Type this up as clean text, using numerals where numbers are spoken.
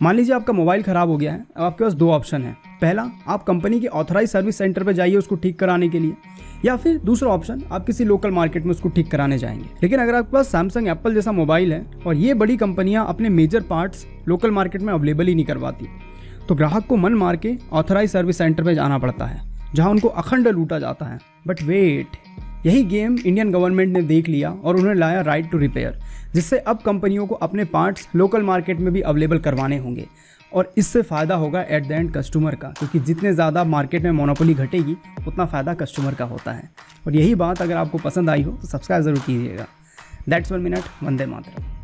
मान लीजिए आपका मोबाइल ख़राब हो गया है। अब आपके पास दो ऑप्शन है। पहला, आप कंपनी के ऑथराइज सर्विस सेंटर पर जाइए उसको ठीक कराने के लिए, या फिर दूसरा ऑप्शन, आप किसी लोकल मार्केट में उसको ठीक कराने जाएंगे। लेकिन अगर आपके पास सैमसंग एप्पल जैसा मोबाइल है और ये बड़ी कंपनियां अपने मेजर पार्ट्स लोकल मार्केट में अवेलेबल ही नहीं करवाती, तो ग्राहक को मन मार के ऑथराइज सर्विस सेंटर पर जाना पड़ता है, जहाँ उनको अखंड लूटा जाता है। बट वेट, यही गेम इंडियन गवर्नमेंट ने देख लिया और उन्होंने लाया राइट टू रिपेयर, जिससे अब कंपनियों को अपने पार्ट्स लोकल मार्केट में भी अवेलेबल करवाने होंगे। और इससे फ़ायदा होगा एट द एंड कस्टमर का, क्योंकि जितने ज़्यादा मार्केट में मोनोपोली घटेगी उतना फ़ायदा कस्टमर का होता है। और यही बात अगर आपको पसंद आई हो तो सब्सक्राइब ज़रूर कीजिएगा। That's 1 minute. वंदे मातरम।